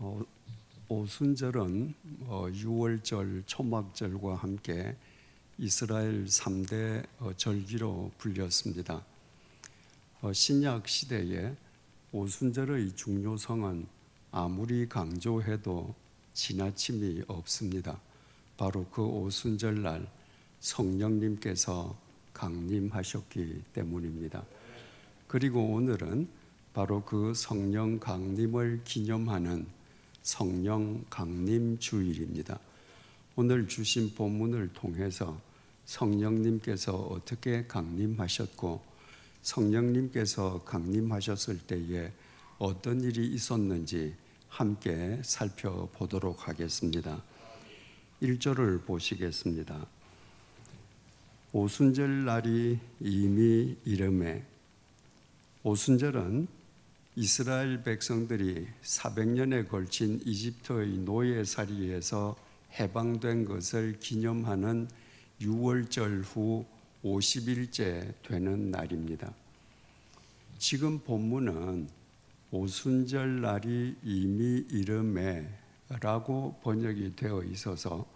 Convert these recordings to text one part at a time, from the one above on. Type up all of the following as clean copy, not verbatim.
어, 오순절은 6월절, 초막절과 함께 이스라엘 3대 절기로 불렸습니다. 신약 시대에 오순절의 중요성은 아무리 강조해도 지나침이 없습니다. 바로 그 오순절날 성령님께서 강림하셨기 때문입니다. 그리고 오늘은 바로 그 성령 강림을 기념하는 성령 강림 주일입니다. 오늘 주신 본문을 통해서 성령님께서 어떻게 강림하셨고 성령님께서 강림하셨을 때에 어떤 일이 있었는지 함께 살펴보도록 하겠습니다. 1절을 보시겠습니다. 오순절 날이 이미 이르매. 오순절은 이스라엘 백성들이 400년에 걸친 이집트의 노예살이에서 해방된 것을 기념하는 6월절 후 50일째 되는 날입니다. 지금 본문은 오순절 날이 이미 이르매라고 번역이 되어 있어서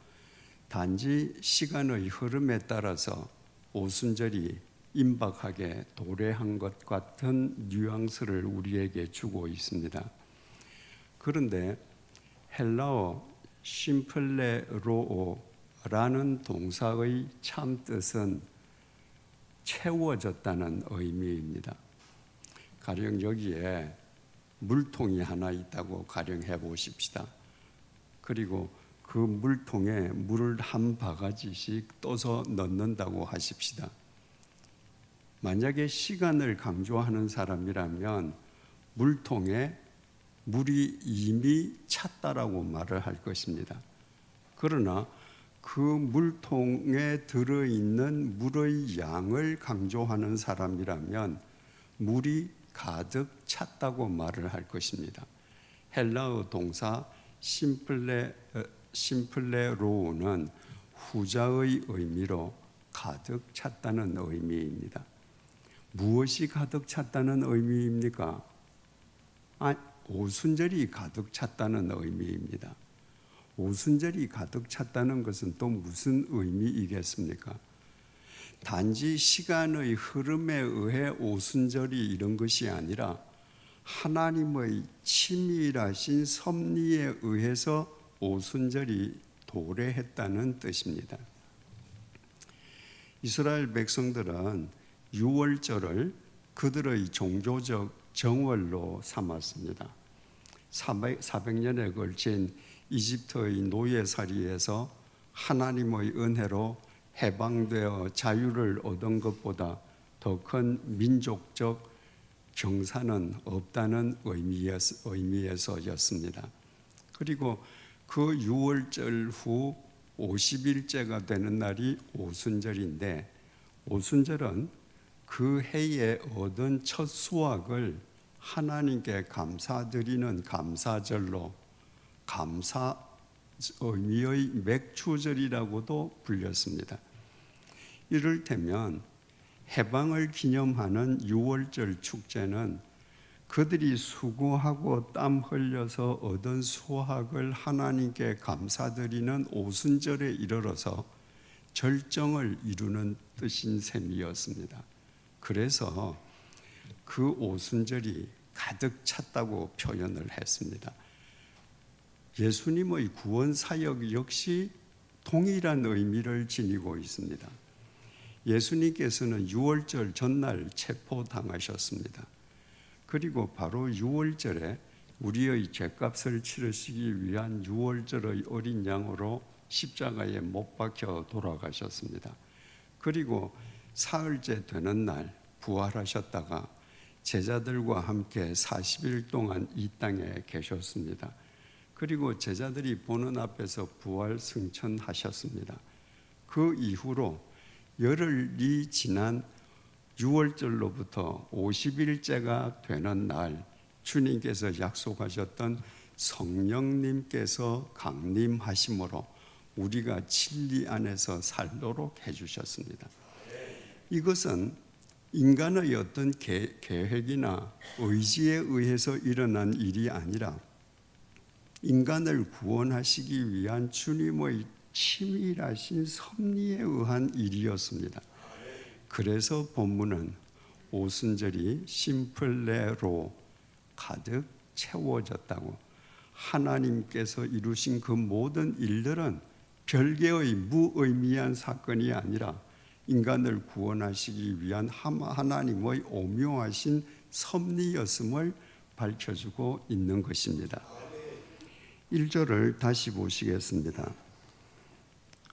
단지 시간의 흐름에 따라서 오순절이 임박하게 도래한 것 같은 뉘앙스를 우리에게 주고 있습니다. 그런데 헬라어 심플레로오라는 동사의 참 뜻은 채워졌다는 의미입니다. 가령 여기에 물통이 하나 있다고 가령해 보십시다. 그리고 그 물통에 물을 한 바가지씩 떠서 넣는다고 하십시다. 만약에 시간을 강조하는 사람이라면 물통에 물이 이미 찼다라고 말을 할 것입니다. 그러나 그 물통에 들어있는 물의 양을 강조하는 사람이라면 물이 가득 찼다고 말을 할 것입니다. 헬라어 동사 심플레로우는 후자의 의미로 가득 찼다는 의미입니다. 무엇이 가득 찼다는 의미입니까? 오순절이 가득 찼다는 의미입니다. 오순절이 가득 찼다는 것은 또 무슨 의미이겠습니까? 단지 시간의 흐름에 의해 오순절이 이런 것이 아니라 하나님의 치밀하신 섭리에 의해서 오순절이 도래했다는 뜻입니다. 이스라엘 백성들은 6월절을 그들의 종교적 정월로 삼았습니다. 400년에 걸친 이집트의 노예살이에서 하나님의 은혜로 해방되어 자유를 얻은 것보다 더 큰 민족적 경사는 없다는 의미에서였습니다. 그리고 그 6월절 후 50일째가 되는 날이 오순절인데, 오순절은 그 해에 얻은 첫 수확을 하나님께 감사드리는 감사절로 감사 의미의 맥주절이라고도 불렸습니다. 이를테면 해방을 기념하는 6월절 축제는 그들이 수고하고 땀 흘려서 얻은 수확을 하나님께 감사드리는 오순절에 이르러서 절정을 이루는 뜻인 셈이었습니다. 그래서 그 오순절이 가득 찼다고 표현을 했습니다. 예수님의 구원 사역 역시 동일한 의미를 지니고 있습니다. 예수님께서는 6월절 전날 체포당하셨습니다. 그리고 바로 6월절에 우리의 죄값을 치르시기 위한 6월절의 어린 양으로 십자가에 못 박혀 돌아가셨습니다. 그리고 사흘째 되는 날 부활하셨다가 제자들과 함께 40일 동안 이 땅에 계셨습니다. 그리고 제자들이 보는 앞에서 부활 승천하셨습니다. 그 이후로 열흘이 지난 6월절로부터 50일째가 되는 날 주님께서 약속하셨던 성령님께서 강림하심으로 우리가 진리 안에서 살도록 해주셨습니다. 이것은 인간의 어떤 계획이나 의지에 의해서 일어난 일이 아니라 인간을 구원하시기 위한 주님의 치밀하신 섭리에 의한 일이었습니다. 그래서 본문은 오순절이 심플레로 가득 채워졌다고, 하나님께서 이루신 그 모든 일들은 별개의 무의미한 사건이 아니라 인간을 구원하시기 위한 하나님의 오묘하신 섭리였음을 밝혀주고 있는 것입니다. 1절을 다시 보시겠습니다.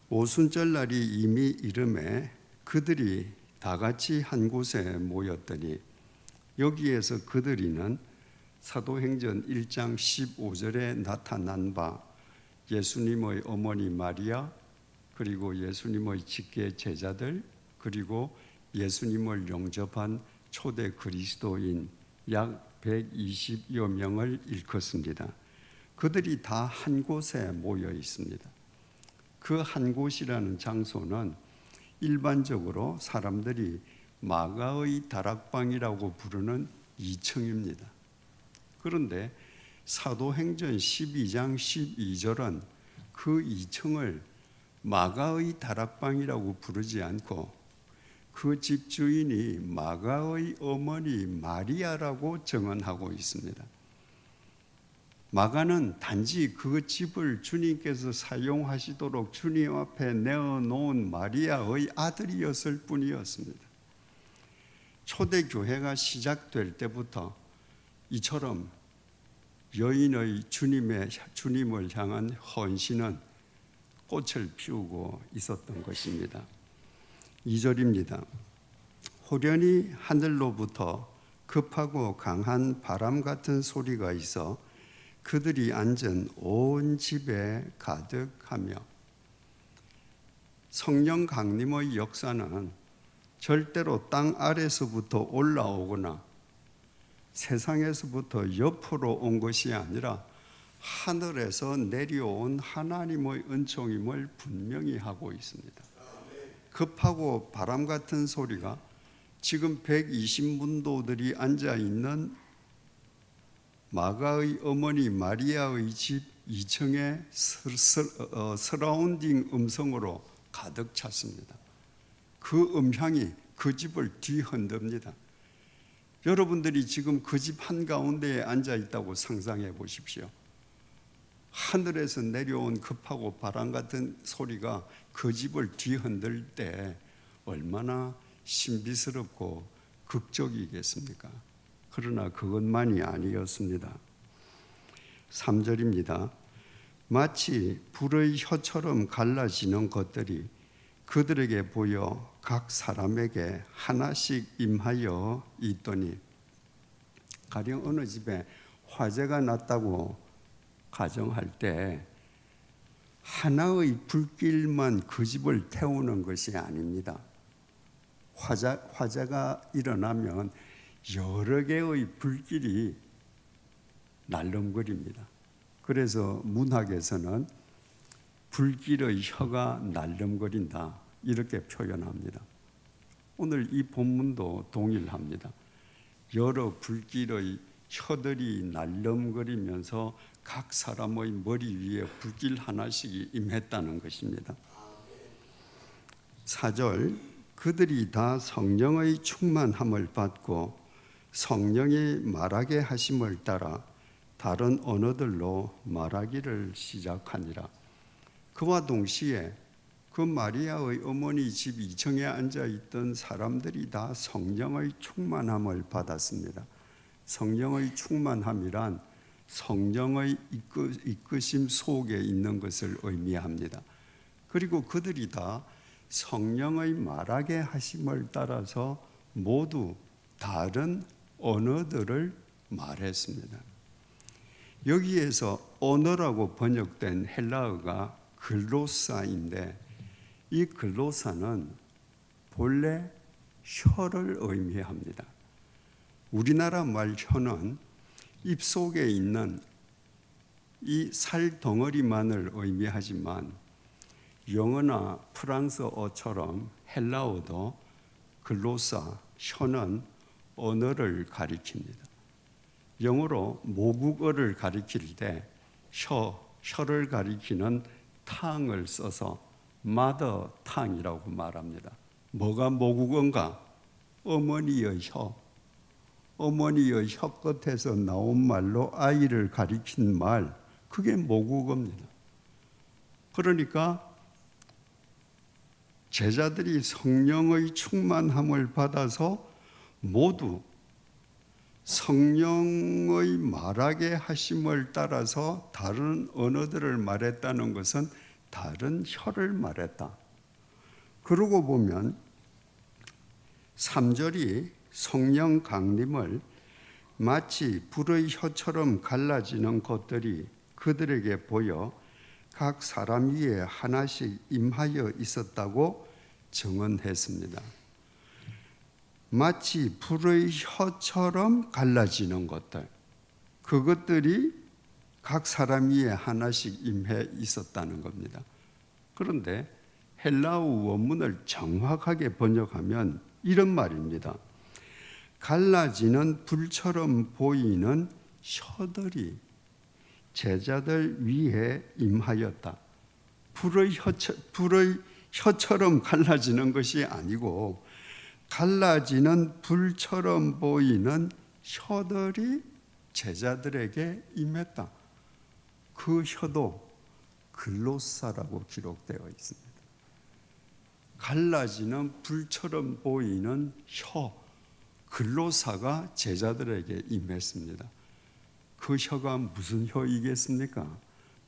오순절 날이 이미 이름에 그들이 다 같이 한 곳에 모였더니, 여기에서 그들이는 사도행전 1장 15절에 나타난 바 예수님의 어머니 마리아, 그리고 예수님의 직계 제자들, 그리고 예수님을 영접한 초대 그리스도인 약 120여 명을 일컫습니다. 그들이 다 한 곳에 모여 있습니다. 그 한 곳이라는 장소는 일반적으로 사람들이 마가의 다락방이라고 부르는 2층입니다. 그런데 사도행전 12장 12절은 그 2층을 마가의 다락방이라고 부르지 않고 그 집 주인이 마가의 어머니 마리아라고 증언하고 있습니다. 마가는 단지 그 집을 주님께서 사용하시도록 주님 앞에 내어놓은 마리아의 아들이었을 뿐이었습니다. 초대교회가 시작될 때부터 이처럼 여인의 주님을 향한 헌신은 꽃을 피우고 있었던 것입니다. 2절입니다. 호련히 하늘로부터 급하고 강한 바람 같은 소리가 있어 그들이 앉은 온 집에 가득하며, 성령 강림의 역사는 절대로 땅 아래서부터 올라오거나 세상에서부터 옆으로 온 것이 아니라 하늘에서 내려온 하나님의 은총임을 분명히 하고 있습니다. 급하고 바람 같은 소리가 지금 120문도들이 앉아있는 마가의 어머니 마리아의 집 2층의 서라운딩 음성으로 가득 찼습니다. 그 음향이 그 집을 뒤흔듭니다. 여러분들이 지금 그 집 한가운데에 앉아있다고 상상해 보십시오. 하늘에서 내려온 급하고 바람 같은 소리가 그 집을 뒤흔들 때 얼마나 신비스럽고 극적이겠습니까? 그러나 그것만이 아니었습니다. 3절입니다. 마치 불의 혀처럼 갈라지는 것들이 그들에게 보여 각 사람에게 하나씩 임하여 있더니, 가령 어느 집에 화재가 났다고 가정할 때 하나의 불길만 그 집을 태우는 것이 아닙니다. 화재가 일어나면 여러 개의 불길이 날름거립니다. 그래서 문학에서는 불길의 혀가 날름거린다 이렇게 표현합니다. 오늘 이 본문도 동일합니다. 여러 불길의 혀들이 날름거리면서 각 사람의 머리 위에 불길 하나씩이 임했다는 것입니다. 4절, 그들이 다 성령의 충만함을 받고 성령이 말하게 하심을 따라 다른 언어들로 말하기를 시작하니라. 그와 동시에 그 마리아의 어머니 집 2층에 앉아있던 사람들이 다 성령의 충만함을 받았습니다. 성령의 충만함이란 성령의 이끄심 속에 있는 것을 의미합니다. 그리고 그들이 다 성령의 말하게 하심을 따라서 모두 다른 언어들을 말했습니다. 여기에서 언어라고 번역된 헬라어가 글로사인데, 이 글로사는 본래 혀를 의미합니다. 우리나라 말 혀는 입속에 있는 이 살덩어리만을 의미하지만 영어나 프랑스어처럼 헬라어도 글로사, 혀는 언어를 가리킵니다. 영어로 모국어를 가리킬 때 혀를 가리키는 탕을 써서 마더 탕이라고 말합니다. 뭐가 모국어인가? 어머니의 혀. 어머니의 혀 끝에서 나온 말로 아이를 가리킨 말, 그게 모국어입니다. 그러니까 제자들이 성령의 충만함을 받아서 모두 성령의 말하게 하심을 따라서 다른 언어들을 말했다는 것은 다른 혀를 말했다. 그러고 보면 3절이 성령 강림을 마치 불의 혀처럼 갈라지는 것들이 그들에게 보여 각 사람 위에 하나씩 임하여 있었다고 증언했습니다. 마치 불의 혀처럼 갈라지는 것들, 그것들이 각 사람 위에 하나씩 임해 있었다는 겁니다. 그런데 헬라어 원문을 정확하게 번역하면 이런 말입니다. 갈라지는 불처럼 보이는 혀들이 제자들 위에 임하였다. 불의 혀처럼 갈라지는 것이 아니고 갈라지는 불처럼 보이는 혀들이 제자들에게 임했다. 그 혀도 글로사라고 기록되어 있습니다. 갈라지는 불처럼 보이는 혀, 글로사가 제자들에게 임했습니다. 그 혀가 무슨 혀이겠습니까?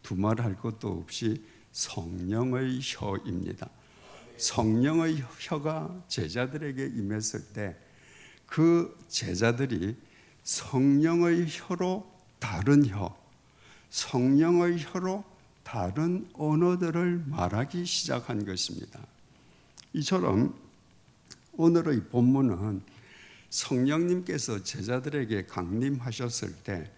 두말할 것도 없이 성령의 혀입니다. 성령의 혀가 제자들에게 임했을 때 그 제자들이 성령의 혀로 다른 혀, 성령의 혀로 다른 언어들을 말하기 시작한 것입니다. 이처럼 오늘의 본문은 성령님께서 제자들에게 강림하셨을 때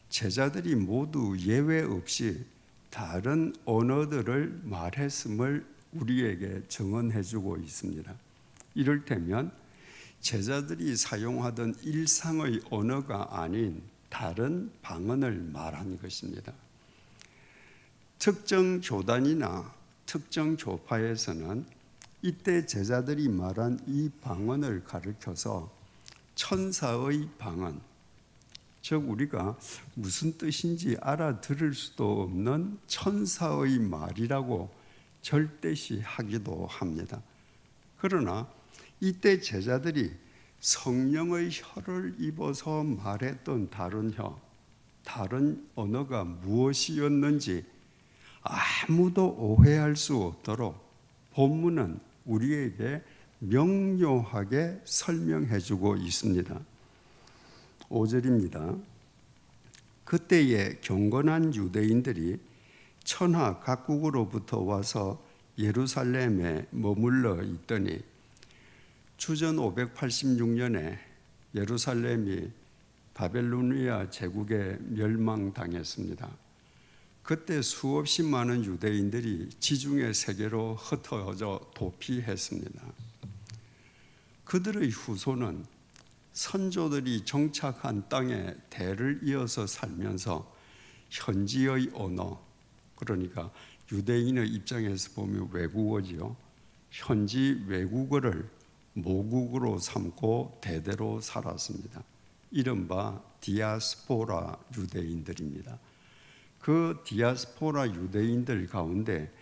제자들이 모두 예외 없이 다른 언어들을 말했음을 우리에게 증언해주고 있습니다. 이를테면 제자들이 사용하던 일상의 언어가 아닌 다른 방언을 말한 것입니다. 특정 교단이나 특정 교파에서는 이때 제자들이 말한 이 방언을 가르쳐서 천사의 방언, 즉 우리가 무슨 뜻인지 알아들을 수도 없는 천사의 말이라고 절대시 하기도 합니다. 그러나 이때 제자들이 성령의 혀를 입어서 말했던 다른 혀, 다른 언어가 무엇이었는지 아무도 오해할 수 없도록 본문은 우리에게 명료하게 설명해주고 있습니다. 5절입니다. 그때에 경건한 유대인들이 천하 각국으로부터 와서 예루살렘에 머물러 있더니 주전 586년에 예루살렘이 바벨로니아 제국에 멸망당했습니다. 그때 수없이 많은 유대인들이 지중해 세계로 흩어져 도피했습니다. 그들의 후손은 선조들이 정착한 땅에 대를 이어서 살면서 현지의 언어, 그러니까 유대인의 입장에서 보면 외국어지요. 현지 외국어를 모국어로 삼고 대대로 살았습니다. 이른바 디아스포라 유대인들입니다. 그 디아스포라 유대인들 가운데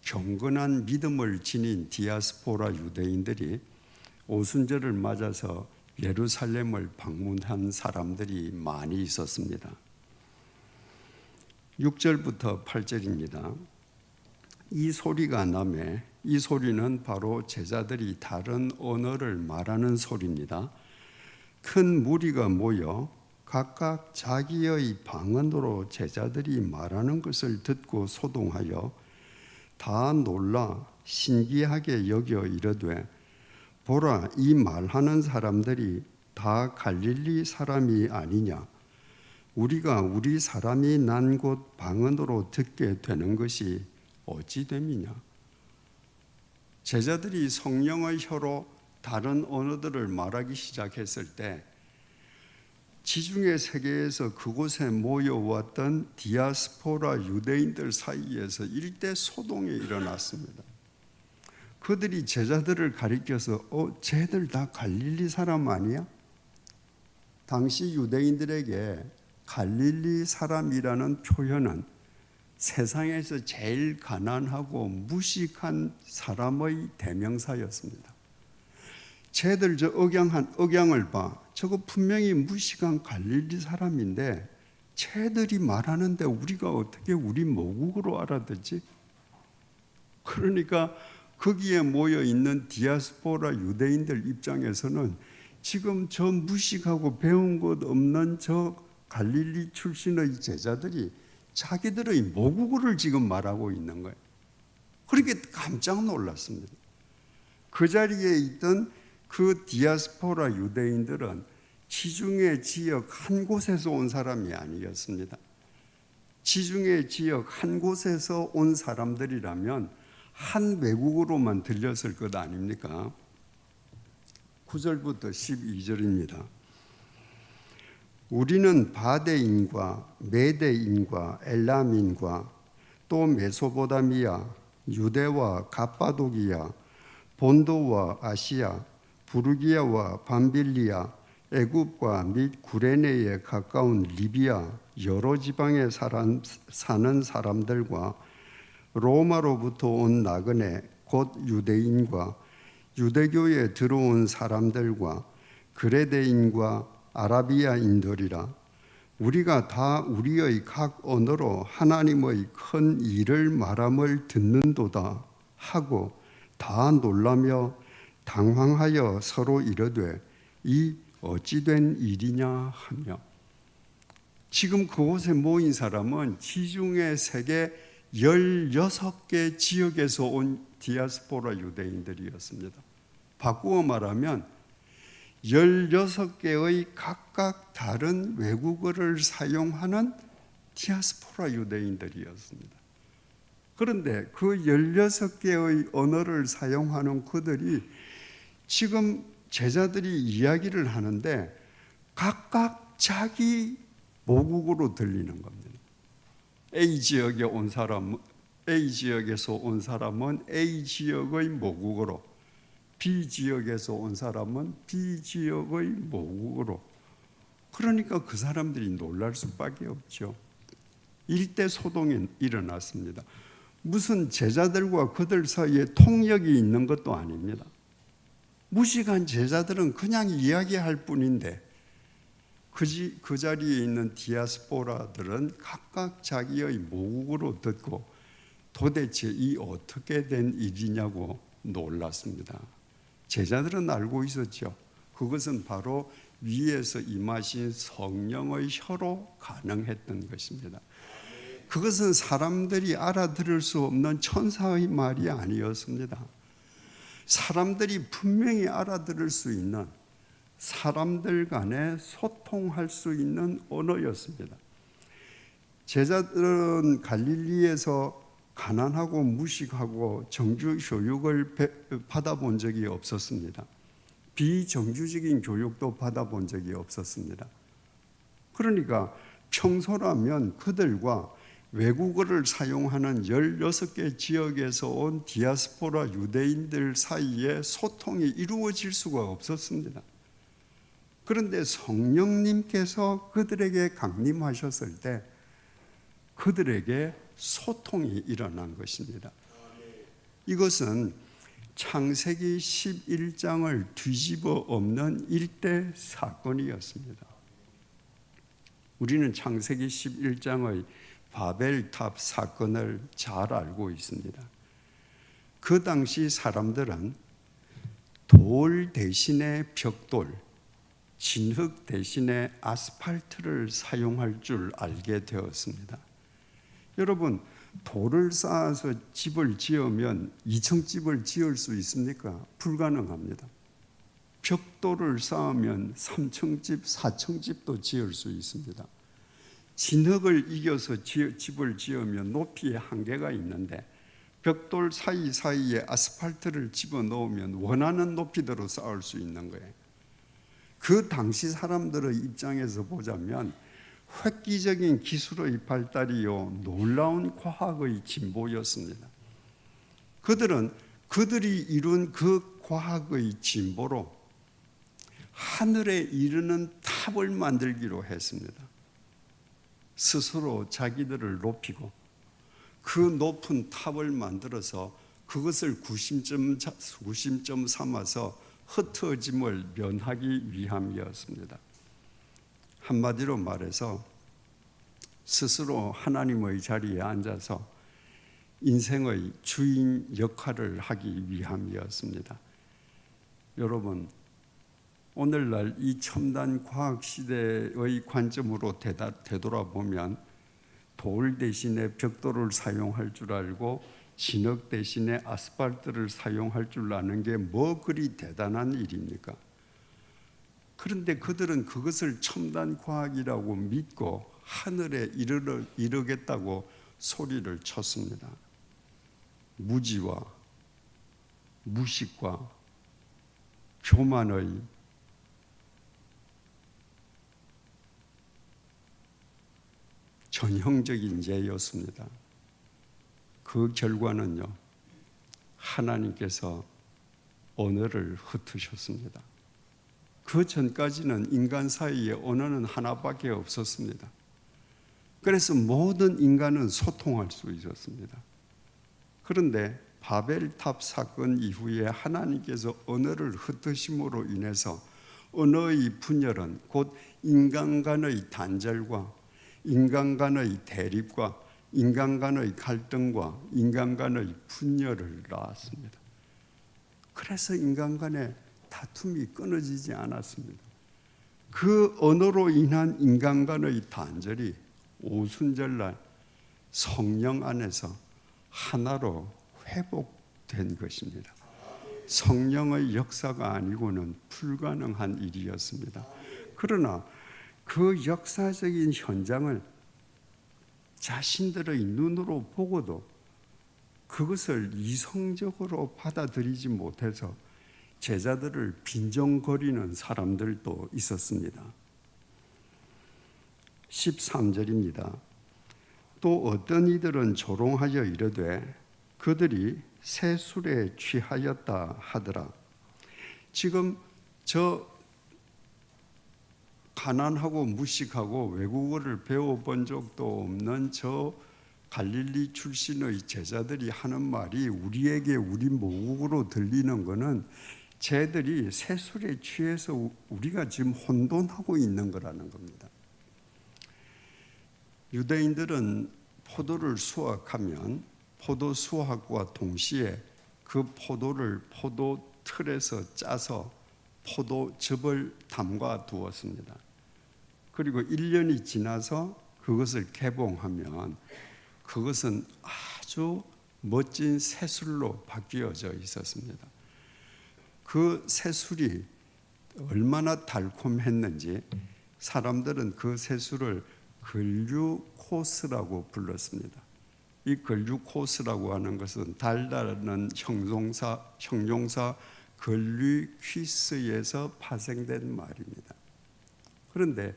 경건한 믿음을 지닌 디아스포라 유대인들이 오순절을 맞아서 예루살렘을 방문한 사람들이 많이 있었습니다. 6절부터 8절입니다. 이 소리가 나매, 이 소리는 바로 제자들이 다른 언어를 말하는 소리입니다. 큰 무리가 모여 각각 자기의 방언으로 제자들이 말하는 것을 듣고 소동하여 다 놀라 신기하게 여겨 이르되, 보라, 이 말하는 사람들이 다 갈릴리 사람이 아니냐? 우리가 우리 사람이 난 곳 방언으로 듣게 되는 것이 어찌 됨이냐? 제자들이 성령의 혀로 다른 언어들을 말하기 시작했을 때 지중해 세계에서 그곳에 모여왔던 디아스포라 유대인들 사이에서 일대 소동이 일어났습니다. 그들이 제자들을 가리켜서 쟤들 다 갈릴리 사람 아니야? 당시 유대인들에게 갈릴리 사람이라는 표현은 세상에서 제일 가난하고 무식한 사람의 대명사였습니다. 쟤들 저 억양을 봐. 저거 분명히 무식한 갈릴리 사람인데 쟤들이 말하는데 우리가 어떻게 우리 모국으로 알아듣지? 그러니까 거기에 모여 있는 디아스포라 유대인들 입장에서는 지금 저 무식하고 배운 것 없는 저 갈릴리 출신의 제자들이 자기들의 모국어를 지금 말하고 있는 거예요. 그렇게 깜짝 놀랐습니다. 그 자리에 있던 그 디아스포라 유대인들은 지중해 지역 한 곳에서 온 사람이 아니었습니다. 지중해 지역 한 곳에서 온 사람들이라면 한 외국어로만 들렸을 것 아닙니까? 9절부터 12절입니다. 우리는 바데인과 메데인과 엘람인과 또 메소포타미아, 유대와 갑바도기아, 본도와 아시아, 부르기아와 밤빌리아, 애굽과 및 구레네에 가까운 리비아 여러 지방에 사는 사람들과 로마로부터 온 나그네 곧 유대인과 유대교에 들어온 사람들과 그레데인과 아라비아인들이라 우리가 다 우리의 각 언어로 하나님의 큰 일을 말함을 듣는도다 하고 다 놀라며 당황하여 서로 이르되 이 어찌된 일이냐 하며. 지금 그곳에 모인 사람은 지중해 세계 16개 지역에서 온 디아스포라 유대인들이었습니다. 바꾸어 말하면 16개의 각각 다른 외국어를 사용하는 디아스포라 유대인들이었습니다. 그런데 그 16개의 언어를 사용하는 그들이 지금 제자들이 이야기를 하는데 각각 자기 모국어로 들리는 겁니다. A 지역에 온 사람, A 지역에서 온 사람은 A 지역의 모국어로, B 지역에서 온 사람은 B 지역의 모국어로. 그러니까 그 사람들이 놀랄 수밖에 없죠. 일대 소동이 일어났습니다. 무슨 제자들과 그들 사이에 통역이 있는 것도 아닙니다. 무식한 제자들은 그냥 이야기할 뿐인데 그 자리에 있는 디아스포라들은 각각 자기의 모국어로 듣고 도대체 이 어떻게 된 일이냐고 놀랐습니다. 제자들은 알고 있었죠. 그것은 바로 위에서 임하신 성령의 혀로 가능했던 것입니다. 그것은 사람들이 알아들을 수 없는 천사의 말이 아니었습니다. 사람들이 분명히 알아들을 수 있는, 사람들 간에 소통할 수 있는 언어였습니다. 제자들은 갈릴리에서 가난하고 무식하고 정규 교육을 받아본 적이 없었습니다. 비정규적인 교육도 받아본 적이 없었습니다. 그러니까 평소라면 그들과 외국어를 사용하는 16개 지역에서 온 디아스포라 유대인들 사이에 소통이 이루어질 수가 없었습니다. 그런데 성령님께서 그들에게 강림하셨을 때 그들에게 소통이 일어난 것입니다. 이것은 창세기 11장을 뒤집어 엎는 일대 사건이었습니다. 우리는 창세기 11장의 바벨탑 사건을 잘 알고 있습니다. 그 당시 사람들은 돌 대신에 벽돌, 진흙 대신에 아스팔트를 사용할 줄 알게 되었습니다. 여러분, 돌을 쌓아서 집을 지으면 2층 집을 지을 수 있습니까? 불가능합니다. 벽돌을 쌓으면 3층 집, 4층 집도 지을 수 있습니다. 진흙을 이겨서 집을 지으면 높이에 한계가 있는데 벽돌 사이사이에 아스팔트를 집어넣으면 원하는 높이대로 쌓을 수 있는 거예요. 그 당시 사람들의 입장에서 보자면 획기적인 기술의 발달이요 놀라운 과학의 진보였습니다. 그들이 이룬 그 과학의 진보로 하늘에 이르는 탑을 만들기로 했습니다. 스스로 자기들을 높이고 그 높은 탑을 만들어서 그것을 구심점 삼아서 흩어짐을 면하기 위함이었습니다. 한마디로 말해서 스스로 하나님의 자리에 앉아서 인생의 주인 역할을 하기 위함이었습니다. 여러분, 오늘날 이 첨단 과학 시대의 관점으로 되돌아보면 돌 대신에 벽돌을 사용할 줄 알고 진흙 대신에 아스팔트를 사용할 줄 아는 게 뭐 그리 대단한 일입니까? 그런데 그들은 그것을 첨단 과학이라고 믿고 하늘에 이르겠다고 소리를 쳤습니다. 무지와 무식과 교만의 전형적인 예였습니다. 그 결과는요, 하나님께서 언어를 흩으셨습니다. 그 전까지는 인간 사이에 언어는 하나밖에 없었습니다. 그래서 모든 인간은 소통할 수 있었습니다. 그런데 바벨탑 사건 이후에 하나님께서 언어를 흩으심으로 인해서 언어의 분열은 곧 인간 간의 단절과 인간 간의 대립과 인간 간의 갈등과 인간 간의 분열을 낳았습니다. 그래서 인간 간의 다툼이 끊어지지 않았습니다. 그 언어로 인한 인간 간의 단절이 오순절날 성령 안에서 하나로 회복된 것입니다. 성령의 역사가 아니고는 불가능한 일이었습니다. 그러나 그 역사적인 현장을 자신들의 눈으로 보고도 그것을 이성적으로 받아들이지 못해서 제자들을 빈정거리는 사람들도 있었습니다. 13절입니다. 또 어떤 이들은 조롱하여 이르되 그들이 새 술에 취하였다 하더라. 지금 저 가난하고 무식하고 외국어를 배워본 적도 없는 저 갈릴리 출신의 제자들이 하는 말이 우리에게 우리 모국으로 들리는 것은 쟤들이 새 술에 취해서 우리가 지금 혼돈하고 있는 거라는 겁니다. 유대인들은 포도를 수확하면 포도 수확과 동시에 그 포도를 포도 틀에서 짜서 포도즙을 담가 두었습니다. 그리고 1년이 지나서 그것을 개봉하면 그것은 아주 멋진 새술로 바뀌어져 있었습니다. 그 새술이 얼마나 달콤했는지 사람들은 그 새술을 글류코스라고 불렀습니다. 이 글류코스라고 하는 것은 달다는 형용사 글류퀴스에서 파생된 말입니다. 그런데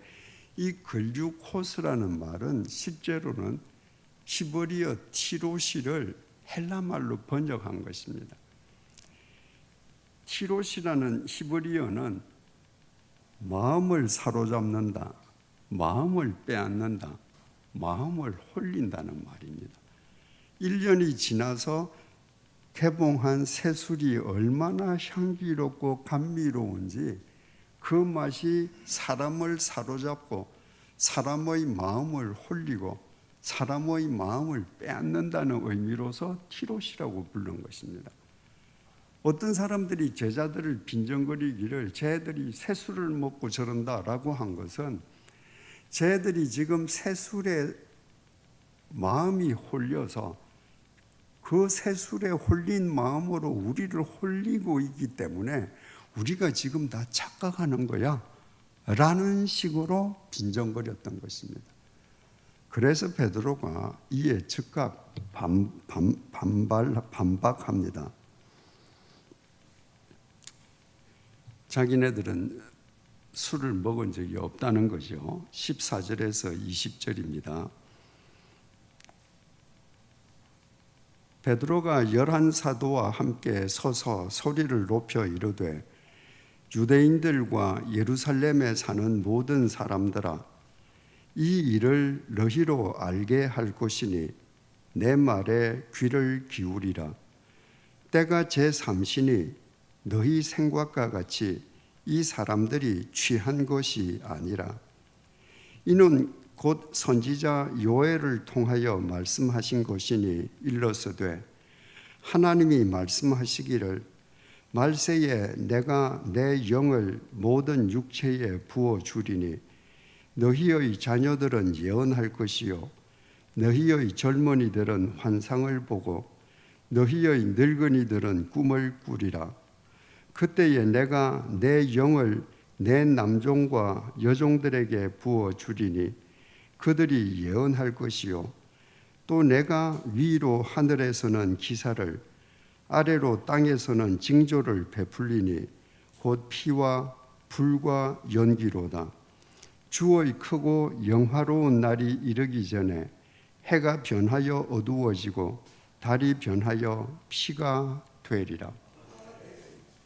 이 글류코스라는 말은 실제로는 히브리어 티로시를 헬라말로 번역한 것입니다. 티로시라는 히브리어는 마음을 사로잡는다, 마음을 빼앗는다, 마음을 홀린다는 말입니다. 1년이 지나서 개봉한 새술이 얼마나 향기롭고 감미로운지 그 맛이 사람을 사로잡고 사람의 마음을 홀리고 사람의 마음을 빼앗는다는 의미로서 티로시라고 부른 것입니다. 어떤 사람들이 제자들을 빈정거리기를 쟤들이 새술을 먹고 저런다라고 한 것은 쟤들이 지금 새술에 마음이 홀려서 그 새술에 홀린 마음으로 우리를 홀리고 있기 때문에 우리가 지금 다 착각하는 거야 라는 식으로 빈정거렸던 것입니다. 그래서 베드로가 이에 즉각 반박합니다. 자기네들은 술을 먹은 적이 없다는 거죠. 14절에서 20절입니다. 베드로가 11사도와 함께 서서 소리를 높여 이르되 유대인들과 예루살렘에 사는 모든 사람들아, 이 일을 너희로 알게 할 것이니 내 말에 귀를 기울이라. 때가 제3시니 너희 생각과 같이 이 사람들이 취한 것이 아니라 이는 곧 선지자 요엘을 통하여 말씀하신 것이니 일러서되 하나님이 말씀하시기를 말세에 내가 내 영을 모든 육체에 부어주리니 너희의 자녀들은 예언할 것이요 너희의 젊은이들은 환상을 보고 너희의 늙은이들은 꿈을 꾸리라. 그때에 내가 내 영을 내 남종과 여종들에게 부어주리니 그들이 예언할 것이요 또 내가 위로 하늘에서는 기사를 아래로 땅에서는 징조를 베풀리니 곧 피와 불과 연기로다. 주의 크고 영화로운 날이 이르기 전에 해가 변하여 어두워지고 달이 변하여 피가 되리라.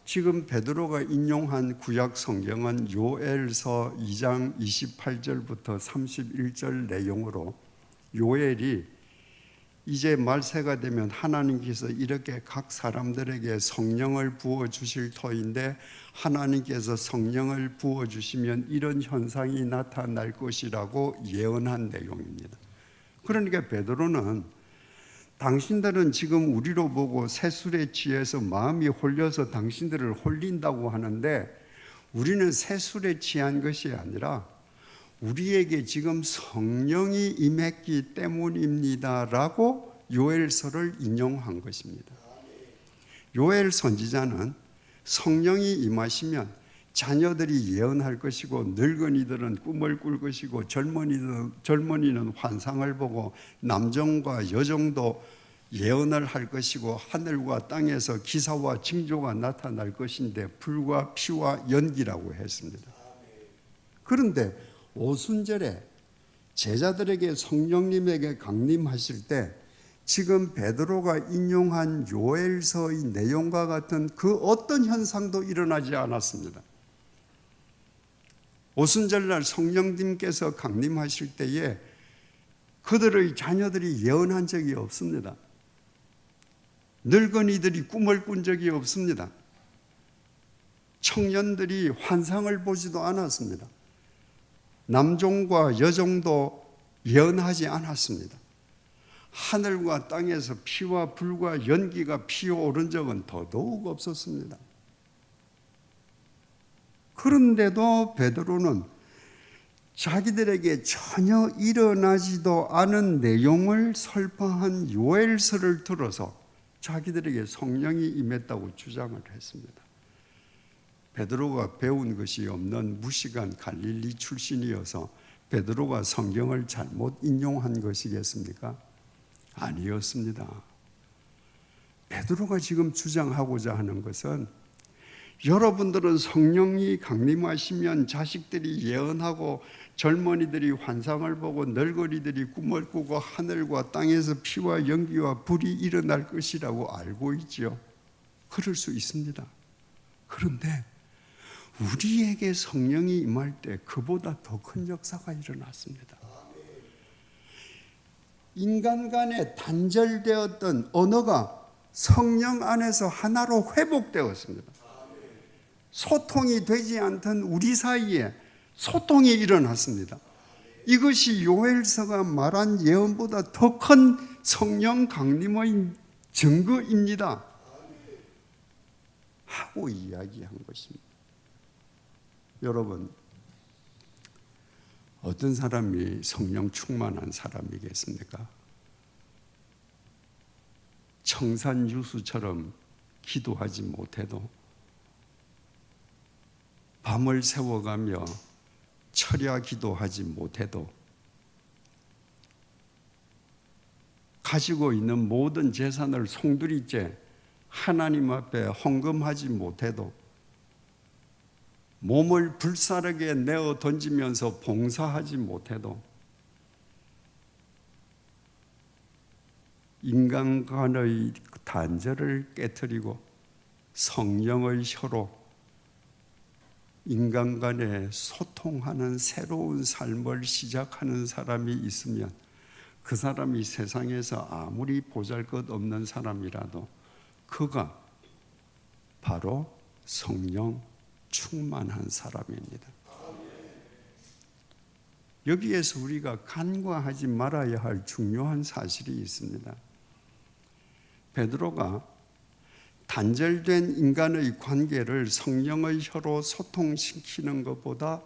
지금 베드로가 인용한 구약 성경은 요엘서 2장 28절부터 31절 내용으로 요엘이 이제 말세가 되면 하나님께서 이렇게 각 사람들에게 성령을 부어주실 터인데 하나님께서 성령을 부어주시면 이런 현상이 나타날 것이라고 예언한 내용입니다. 그러니까 베드로는 당신들은 지금 우리로 보고 새술에 취해서 마음이 홀려서 당신들을 홀린다고 하는데 우리는 새술에 취한 것이 아니라 우리에게 지금 성령이 임했기 때문입니다라고 요엘서를 인용한 것입니다. 요엘 선지자는 성령이 임하시면 자녀들이 예언할 것이고 늙은이들은 꿈을 꿀 것이고 젊은이는 환상을 보고 남종과 여종도 예언을 할 것이고 하늘과 땅에서 기사와 징조가 나타날 것인데 불과 피와 연기라고 했습니다. 그런데 오순절에 제자들에게 성령님에게 강림하실 때 지금 베드로가 인용한 요엘서의 내용과 같은 그 어떤 현상도 일어나지 않았습니다. 오순절날 성령님께서 강림하실 때에 그들의 자녀들이 예언한 적이 없습니다. 늙은이들이 꿈을 꾼 적이 없습니다. 청년들이 환상을 보지도 않았습니다. 남종과 여종도 예언하지 않았습니다. 하늘과 땅에서 피와 불과 연기가 피어오른 적은 더더욱 없었습니다. 그런데도 베드로는 자기들에게 전혀 일어나지도 않은 내용을 설파한 요엘서를 들어서 자기들에게 성령이 임했다고 주장을 했습니다. 베드로가 배운 것이 없는 무식한 갈릴리 출신이어서 베드로가 성경을 잘못 인용한 것이겠습니까? 아니었습니다. 베드로가 지금 주장하고자 하는 것은 여러분들은 성령이 강림하시면 자식들이 예언하고 젊은이들이 환상을 보고 늙은이들이 꿈을 꾸고 하늘과 땅에서 피와 연기와 불이 일어날 것이라고 알고 있지요. 그럴 수 있습니다. 그런데 우리에게 성령이 임할 때 그보다 더 큰 역사가 일어났습니다. 인간 간에 단절되었던 언어가 성령 안에서 하나로 회복되었습니다. 소통이 되지 않던 우리 사이에 소통이 일어났습니다. 이것이 요엘서가 말한 예언보다 더 큰 성령 강림의 증거입니다 하고 이야기한 것입니다. 여러분, 어떤 사람이 성령 충만한 사람이겠습니까? 청산유수처럼 기도하지 못해도 밤을 새워가며 철야 기도하지 못해도 가지고 있는 모든 재산을 송두리째 하나님 앞에 헌금하지 못해도 몸을 불사르게 내어 던지면서 봉사하지 못해도 인간 간의 단절을 깨트리고 성령의 혀로 인간 간에 소통하는 새로운 삶을 시작하는 사람이 있으면 그 사람이 세상에서 아무리 보잘것없는 사람이라도 그가 바로 성령 충만한 사람입니다. 여기에서 우리가 간과하지 말아야 할 중요한 사실이 있습니다. 베드로가 단절된 인간의 관계를 성령의 혀로 소통시키는 것보다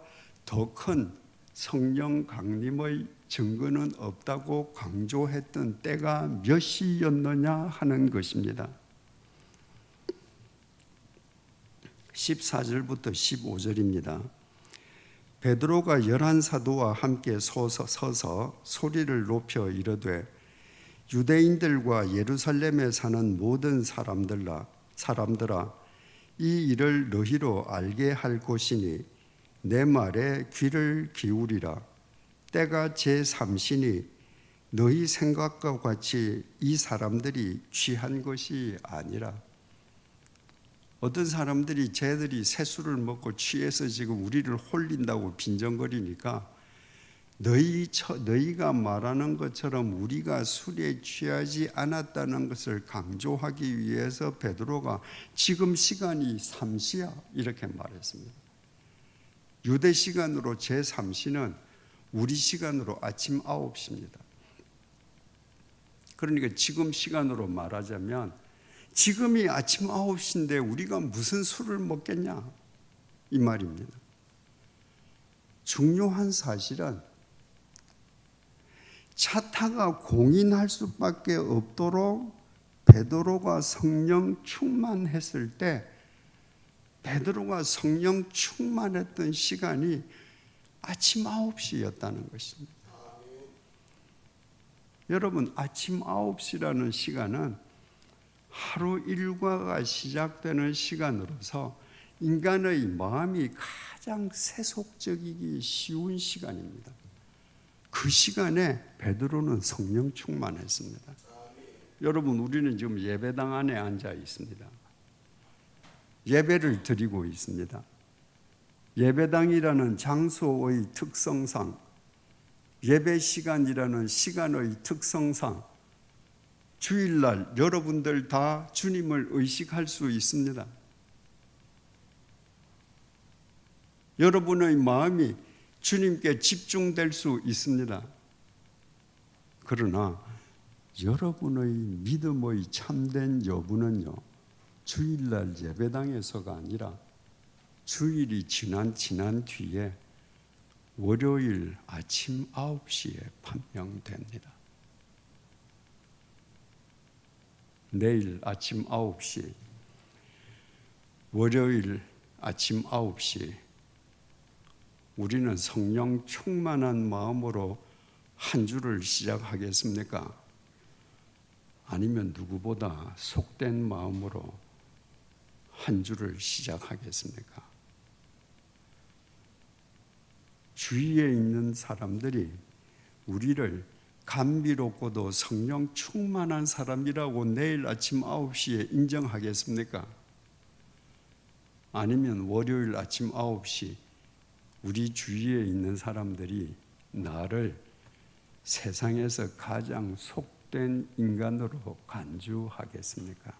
더 큰 성령 강림의 증거는 없다고 강조했던 때가 몇 시였느냐 하는 것입니다. 14절부터 15절입니다. 베드로가 11사도와 함께 서서 소리를 높여 이르되 유대인들과 예루살렘에 사는 모든 사람들아 이 일을 너희로 알게 할 것이니 내 말에 귀를 기울이라. 때가 제3시니 너희 생각과 같이 이 사람들이 취한 것이 아니라. 어떤 사람들이 쟤들이 새술을 먹고 취해서 지금 우리를 홀린다고 빈정거리니까 너희가 말하는 것처럼 우리가 술에 취하지 않았다는 것을 강조하기 위해서 베드로가 지금 시간이 3시야 이렇게 말했습니다. 유대 시간으로 제3시는 우리 시간으로 아침 9시입니다. 그러니까 지금 시간으로 말하자면 지금이 아침 9시인데 우리가 무슨 술을 먹겠냐 이 말입니다. 중요한 사실은 차타가 공인할 수밖에 없도록 베드로가 성령 충만했을 때 베드로가 성령 충만했던 시간이 아침 9시였다는 것입니다. 여러분, 아침 9시라는 시간은 하루 일과가 시작되는 시간으로서 인간의 마음이 가장 세속적이기 쉬운 시간입니다. 그 시간에 베드로는 성령 충만했습니다. 여러분, 우리는 지금 예배당 안에 앉아 있습니다. 예배를 드리고 있습니다. 예배당이라는 장소의 특성상, 예배 시간이라는 시간의 특성상 주일날 여러분들 다 주님을 의식할 수 있습니다. 여러분의 마음이 주님께 집중될 수 있습니다. 그러나 여러분의 믿음의 참된 여부는요, 주일날 예배당에서가 아니라 주일이 지난 뒤에 월요일 아침 9시에 판명됩니다. 내일 아침 9시, 월요일 아침 9시, 우리는 성령 충만한 마음으로 한 주를 시작하겠습니까? 아니면 누구보다 속된 마음으로 한 주를 시작하겠습니까? 주위에 있는 사람들이 우리를 감미롭고도 성령 충만한 사람이라고 내일 아침 9시에 인정하겠습니까? 아니면 월요일 아침 9시 우리 주위에 있는 사람들이 나를 세상에서 가장 속된 인간으로 간주하겠습니까?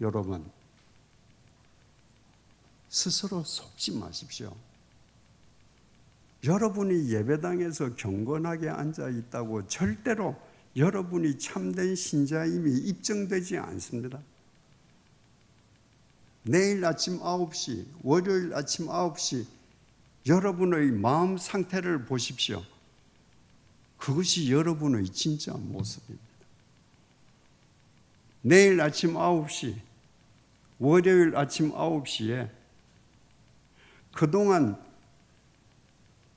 여러분, 스스로 속지 마십시오. 여러분이 예배당에서 경건하게 앉아 있다고 절대로 여러분이 참된 신자임이 입증되지 않습니다. 내일 아침 9시, 월요일 아침 9시 여러분의 마음 상태를 보십시오. 그것이 여러분의 진짜 모습입니다. 내일 아침 9시, 월요일 아침 9시에 그동안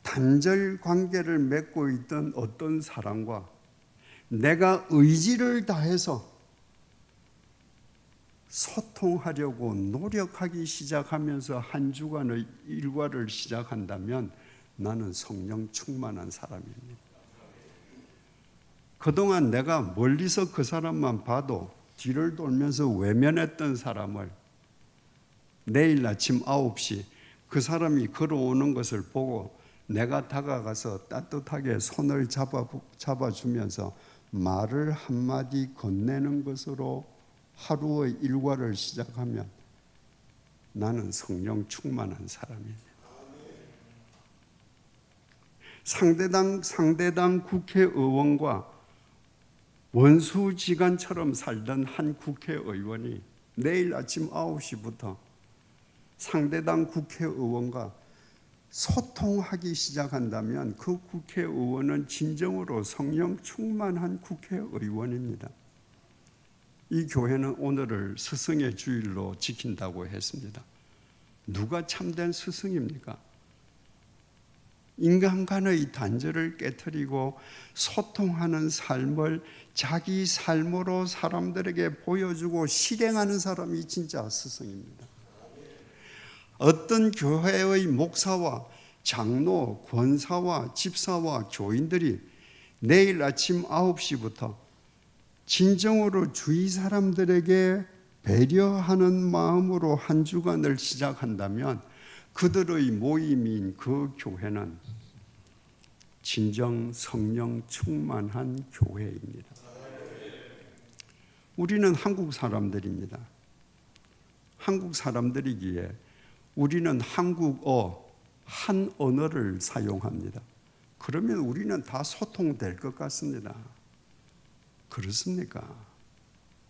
단절 관계를 맺고 있던 어떤 사람과 내가 의지를 다해서 소통하려고 노력하기 시작하면서 한 주간의 일과를 시작한다면 나는 성령 충만한 사람입니다. 그동안 내가 멀리서 그 사람만 봐도 뒤를 돌면서 외면했던 사람을 내일 아침 9시 그 사람이 걸어오는 것을 보고 내가 다가가서 따뜻하게 손을 잡아주면서 말을 한마디 건네는 것으로 하루의 일과를 시작하면 나는 성령 충만한 사람입니다. 상대당 국회의원과 원수지간처럼 살던 한 국회의원이 내일 아침 9시부터 상대당 국회의원과 소통하기 시작한다면 그 국회의원은 진정으로 성령 충만한 국회의원입니다. 이 교회는 오늘을 스승의 주일로 지킨다고 했습니다. 누가 참된 스승입니까? 인간 간의 단절을 깨트리고 소통하는 삶을 자기 삶으로 사람들에게 보여주고 실행하는 사람이 진짜 스승입니다. 어떤 교회의 목사와 장로, 권사와 집사와 교인들이 내일 아침 9시부터 진정으로 주위 사람들에게 배려하는 마음으로 한 주간을 시작한다면 그들의 모임인 그 교회는 진정 성령 충만한 교회입니다. 우리는 한국 사람들입니다. 한국 사람들이기에 우리는 한국어, 한 언어를 사용합니다. 그러면 우리는 다 소통될 것 같습니다. 그렇습니까?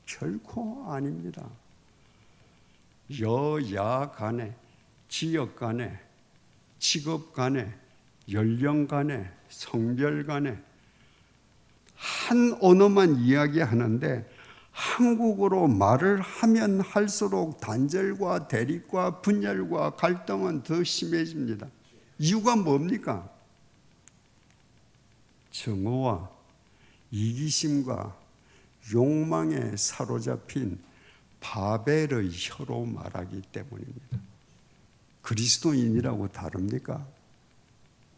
결코 아닙니다. 여야 간에, 지역 간에, 직업 간에, 연령 간에, 성별 간에 한 언어만 이야기하는데 한국어로 말을 하면 할수록 단절과 대립과 분열과 갈등은 더 심해집니다. 이유가 뭡니까? 정오와 이기심과 욕망에 사로잡힌 바벨의 혀로 말하기 때문입니다. 그리스도인이라고 다릅니까?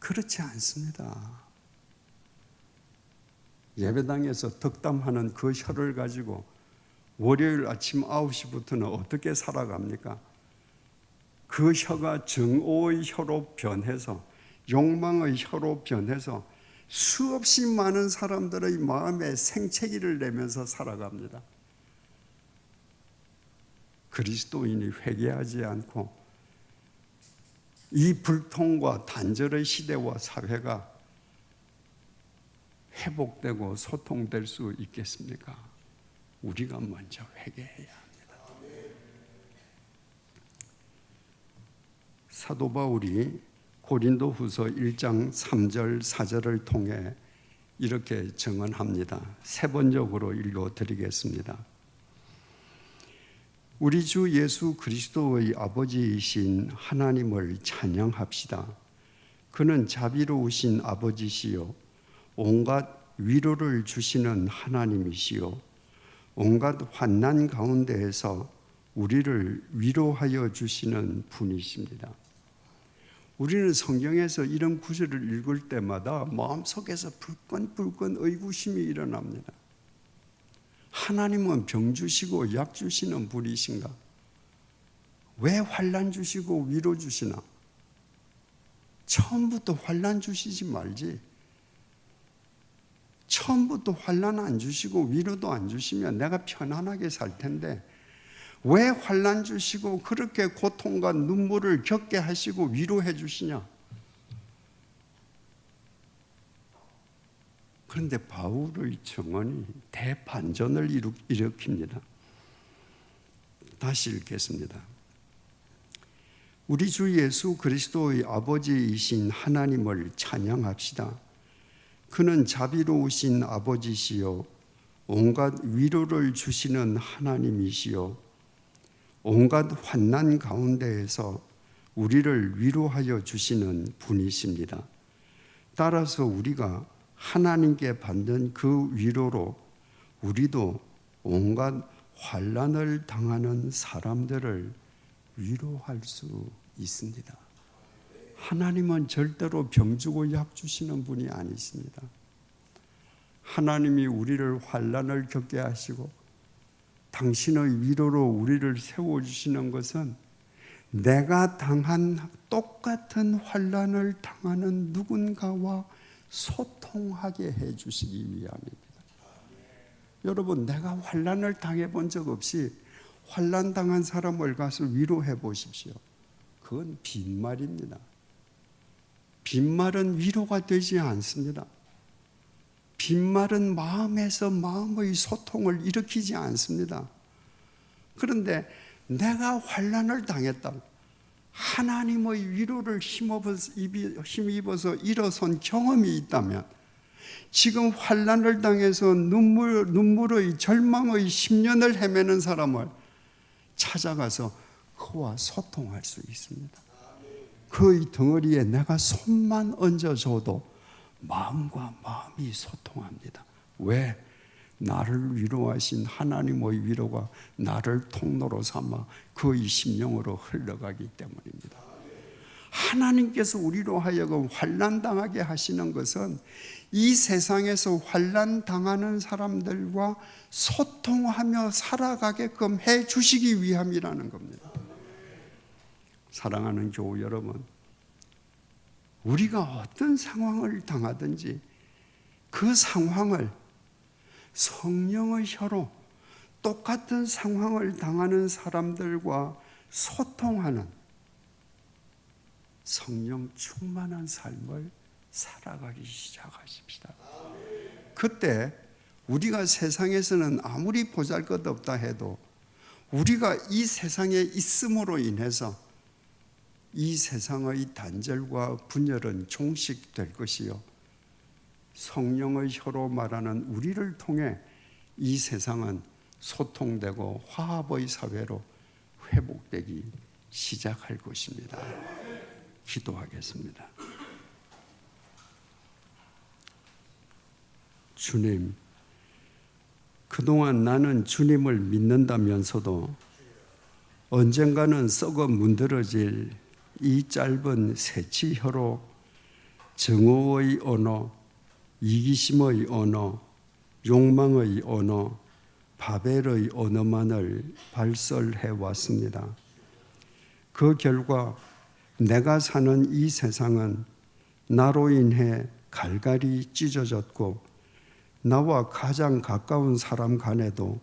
그렇지 않습니다. 예배당에서 덕담하는 그 혀를 가지고 월요일 아침 9시부터는 어떻게 살아갑니까? 그 혀가 정오의 혀로 변해서 욕망의 혀로 변해서 수없이 많은 사람들의 마음에 생채기를 내면서 살아갑니다. 그리스도인이 회개하지 않고 이 불통과 단절의 시대와 사회가 회복되고 소통될 수 있겠습니까? 우리가 먼저 회개해야 합니다. 사도 바울이 고린도후서 1장 3절 4절을 통해 이렇게 증언합니다. 세 번역으로 읽어드리겠습니다. 우리 주 예수 그리스도의 아버지이신 하나님을 찬양합시다. 그는 자비로우신 아버지시요 온갖 위로를 주시는 하나님이시요 온갖 환난 가운데에서 우리를 위로하여 주시는 분이십니다. 우리는 성경에서 이런 구절을 읽을 때마다 마음속에서 불끈불끈 의구심이 일어납니다. 하나님은 병 주시고 약 주시는 분이신가? 왜 환난 주시고 위로 주시나? 처음부터 환난 주시지 말지. 처음부터 환난 안 주시고 위로도 안 주시면 내가 편안하게 살 텐데 왜 환난 주시고 그렇게 고통과 눈물을 겪게 하시고 위로해 주시냐? 그런데 바울의 증언이 대반전을 일으킵니다. 다시 읽겠습니다. 우리 주 예수 그리스도의 아버지이신 하나님을 찬양합시다. 그는 자비로우신 아버지시요 온갖 위로를 주시는 하나님이시요 온갖 환난 가운데에서 우리를 위로하여 주시는 분이십니다. 따라서 우리가 하나님께 받는 그 위로로 우리도 온갖 환난을 당하는 사람들을 위로할 수 있습니다. 하나님은 절대로 병 주고 약 주시는 분이 아니십니다. 하나님이 우리를 환난을 겪게 하시고 당신의 위로로 우리를 세워주시는 것은 내가 당한 똑같은 환난을 당하는 누군가와 소통하게 해주시기 위함입니다. 여러분, 내가 환난을 당해본 적 없이 환난 당한 사람을 가서 위로해 보십시오. 그건 빈말입니다. 빈말은 위로가 되지 않습니다. 빈말은 마음에서 마음의 소통을 일으키지 않습니다. 그런데 내가 환난을 당했다, 하나님의 위로를 힘입어서 일어선 경험이 있다면, 지금 환난을 당해서 눈물의 절망의 10년을 헤매는 사람을 찾아가서 그와 소통할 수 있습니다. 그의 덩어리에 내가 손만 얹어줘도 마음과 마음이 소통합니다. 왜? 나를 위로하신 하나님의 위로가 나를 통로로 삼아 그의 심령으로 흘러가기 때문입니다. 하나님께서 우리로 하여금 환난당하게 하시는 것은 이 세상에서 환난당하는 사람들과 소통하며 살아가게끔 해주시기 위함이라는 겁니다. 사랑하는 교우 여러분, 우리가 어떤 상황을 당하든지 그 상황을 성령의 혀로 똑같은 상황을 당하는 사람들과 소통하는 성령 충만한 삶을 살아가기 시작하십시다. 그때 우리가 세상에서는 아무리 보잘것없다 해도 우리가 이 세상에 있음으로 인해서 이 세상의 단절과 분열은 종식될 것이요, 성령의 혀로 말하는 우리를 통해 이 세상은 소통되고 화합의 사회로 회복되기 시작할 것입니다. 기도하겠습니다. 주님, 그동안 나는 주님을 믿는다면서도 언젠가는 썩어 문드러질 이 짧은 새치혀로 정오의 언어, 이기심의 언어, 욕망의 언어, 바벨의 언어만을 발설해 왔습니다. 그 결과 내가 사는 이 세상은 나로 인해 갈갈이 찢어졌고 나와 가장 가까운 사람 간에도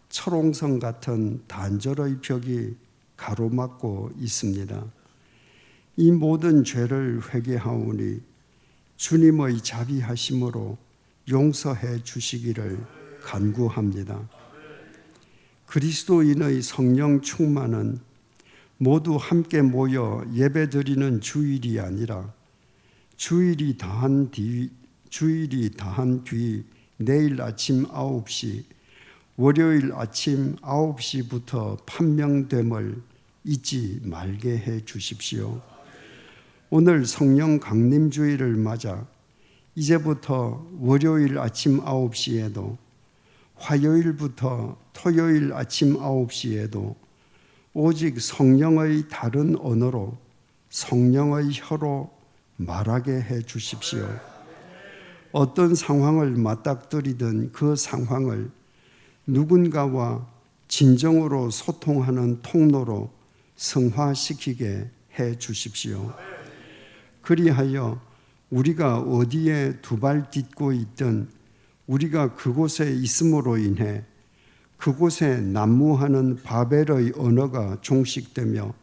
철옹성 같은 단절의 벽이 가로막고 있습니다. 이 모든 죄를 회개하오니 주님의 자비하심으로 용서해 주시기를 간구합니다. 그리스도인의 성령 충만은 모두 함께 모여 예배드리는 주일이 아니라 주일이 다한 뒤 내일 아침 9시, 월요일 아침 9시부터 판명됨을 잊지 말게 해 주십시오. 오늘 성령 강림주일을 맞아 이제부터 월요일 아침 9시에도 화요일부터 토요일 아침 9시에도 오직 성령의 다른 언어로 성령의 혀로 말하게 해 주십시오. 어떤 상황을 맞닥뜨리든 그 상황을 누군가와 진정으로 소통하는 통로로 성화시키게 해 주십시오. 그리하여 우리가 어디에 두 발 딛고 있든 우리가 그곳에 있음으로 인해 그곳에 난무하는 바벨의 언어가 종식되며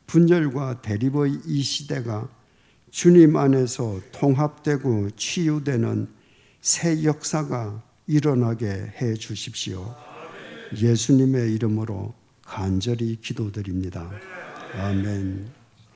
분열과 대립의 이 시대가 주님 안에서 통합되고 치유되는 새 역사가 일어나게 해 주십시오. 예수님의 이름으로 간절히 기도드립니다. 아멘.